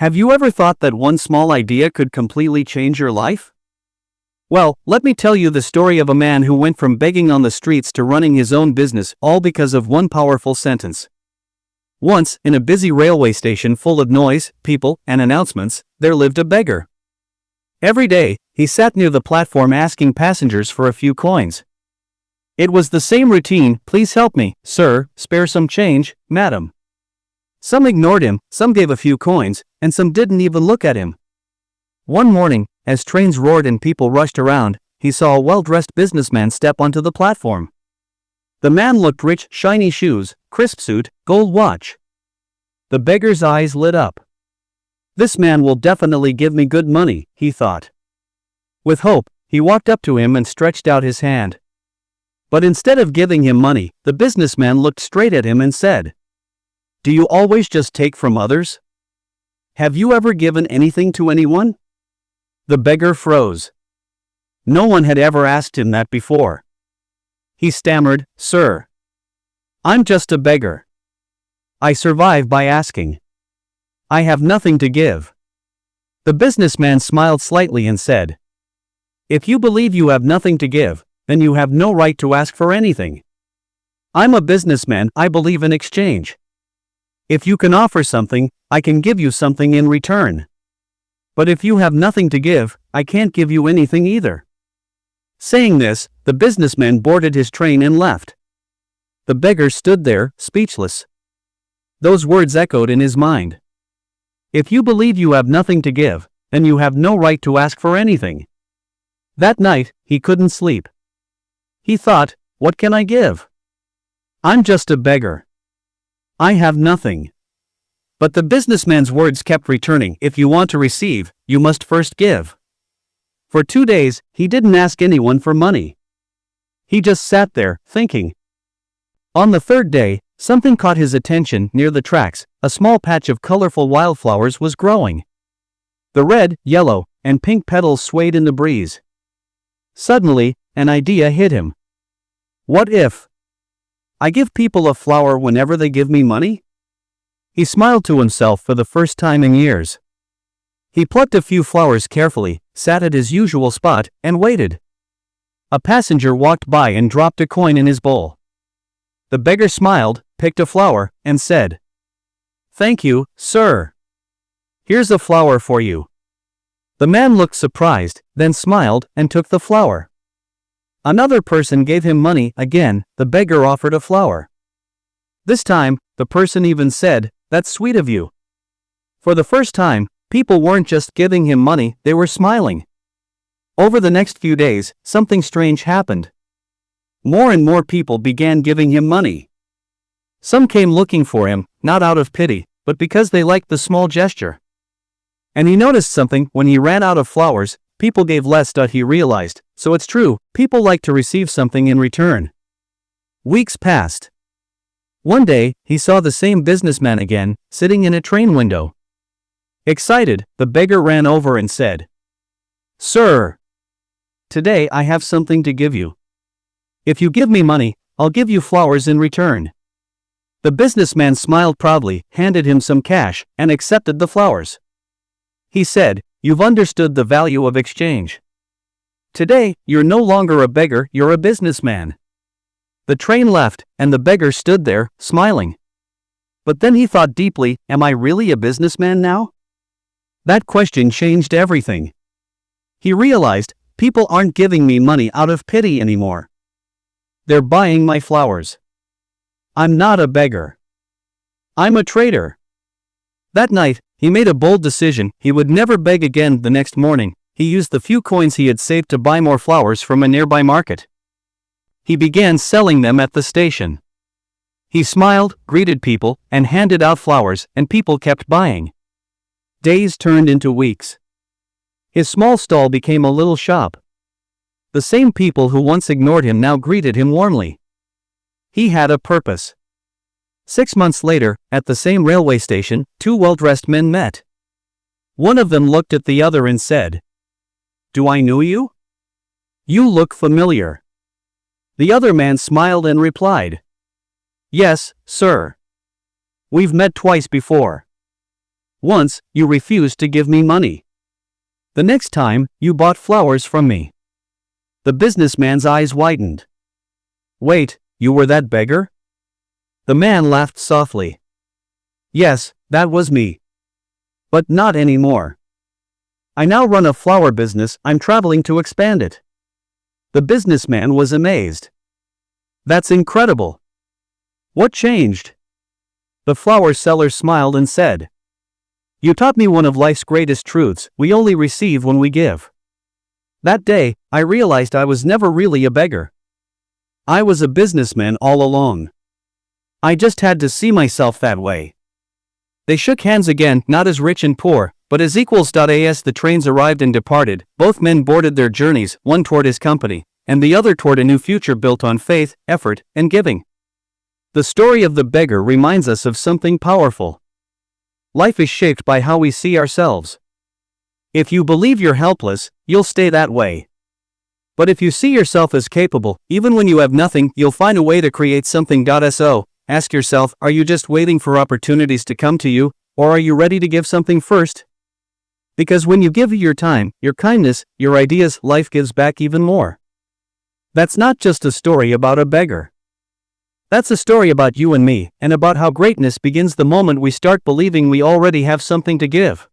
Have you ever thought that one small idea could completely change your life? Well, let me tell you the story of a man who went from begging on the streets to running his own business, all because of one powerful sentence. Once, in a busy railway station full of noise, people, and announcements, there lived a beggar. Every day, he sat near the platform asking passengers for a few coins. It was the same routine: "Please help me, sir, spare some change, madam." Some ignored him, some gave a few coins, and some didn't even look at him. One morning, as trains roared and people rushed around, he saw a well-dressed businessman step onto the platform. The man looked rich: shiny shoes, crisp suit, gold watch. The beggar's eyes lit up. "This man will definitely give me good money," he thought. With hope, he walked up to him and stretched out his hand. But instead of giving him money, the businessman looked straight at him and said, "Do you always just take from others? Have you ever given anything to anyone?" The beggar froze. No one had ever asked him that before. He stammered, "Sir, I'm just a beggar. I survive by asking. I have nothing to give." The businessman smiled slightly and said, "If you believe you have nothing to give, then you have no right to ask for anything. I'm a businessman, I believe in exchange. If you can offer something, I can give you something in return. But if you have nothing to give, I can't give you anything either." Saying this, the businessman boarded his train and left. The beggar stood there, speechless. Those words echoed in his mind. If you believe you have nothing to give, then you have no right to ask for anything. That night, he couldn't sleep. He thought, "What can I give? I'm just a beggar. I have nothing." But the businessman's words kept returning: "If you want to receive, you must first give." For 2 days, he didn't ask anyone for money. He just sat there, thinking. On the third day, something caught his attention. Near the tracks, a small patch of colorful wildflowers was growing. The red, yellow, and pink petals swayed in the breeze. Suddenly, an idea hit him. What if I give people a flower whenever they give me money? He smiled to himself for the first time in years. He plucked a few flowers carefully, sat at his usual spot, and waited. A passenger walked by and dropped a coin in his bowl. The beggar smiled, picked a flower, and said, "Thank you, sir. Here's a flower for you." The man looked surprised, then smiled, and took the flower. Another person gave him money. Again, the beggar offered a flower. This time, the person even said, "That's sweet of you." For the first time, people weren't just giving him money, they were smiling. Over the next few days, something strange happened. More and more people began giving him money. Some came looking for him, not out of pity, but because they liked the small gesture. And he noticed something: when he ran out of flowers, people gave less. He realized, so it's true, people like to receive something in return. Weeks passed. One day, he saw the same businessman again, sitting in a train window. Excited, the beggar ran over and said, "Sir, today I have something to give you. If you give me money, I'll give you flowers in return." The businessman smiled proudly, handed him some cash, and accepted the flowers. He said, "You've understood the value of exchange. Today, you're no longer a beggar, you're a businessman." The train left, and the beggar stood there, smiling. But then he thought deeply, am I really a businessman now? That question changed everything. He realized, people aren't giving me money out of pity anymore. They're buying my flowers. I'm not a beggar. I'm a trader. That night, he made a bold decision: he would never beg again. The next morning, he used the few coins he had saved to buy more flowers from a nearby market. He began selling them at the station. He smiled, greeted people, and handed out flowers, and people kept buying. Days turned into weeks. His small stall became a little shop. The same people who once ignored him now greeted him warmly. He had a purpose. 6 months later, at the same railway station, 2 well-dressed men met. One of them looked at the other and said, "Do I know you? You look familiar." The other man smiled and replied, "Yes, sir. We've met twice before." Once, you refused to give me money. The next time, you bought flowers from me. The businessman's eyes widened. Wait, you were that beggar? The man laughed softly. Yes, that was me. But not anymore. I now run a flower business. I'm traveling to expand it. The businessman was amazed. That's incredible. What changed? The flower seller smiled and said, You taught me one of life's greatest truths: we only receive when we give. That day, I realized I was never really a beggar. I was a businessman all along. I just had to see myself that way. They shook hands again, not as rich and poor, but as equals. As the trains arrived and departed, both men boarded their journeys, one toward his company, and the other toward a new future built on faith, effort, and giving. The story of the beggar reminds us of something powerful. Life is shaped by how we see ourselves. If you believe you're helpless, you'll stay that way. But if you see yourself as capable, even when you have nothing, you'll find a way to create something. So, ask yourself, are you just waiting for opportunities to come to you, or are you ready to give something first? Because when you give your time, your kindness, your ideas, life gives back even more. That's not just a story about a beggar. That's a story about you and me, and about how greatness begins the moment we start believing we already have something to give.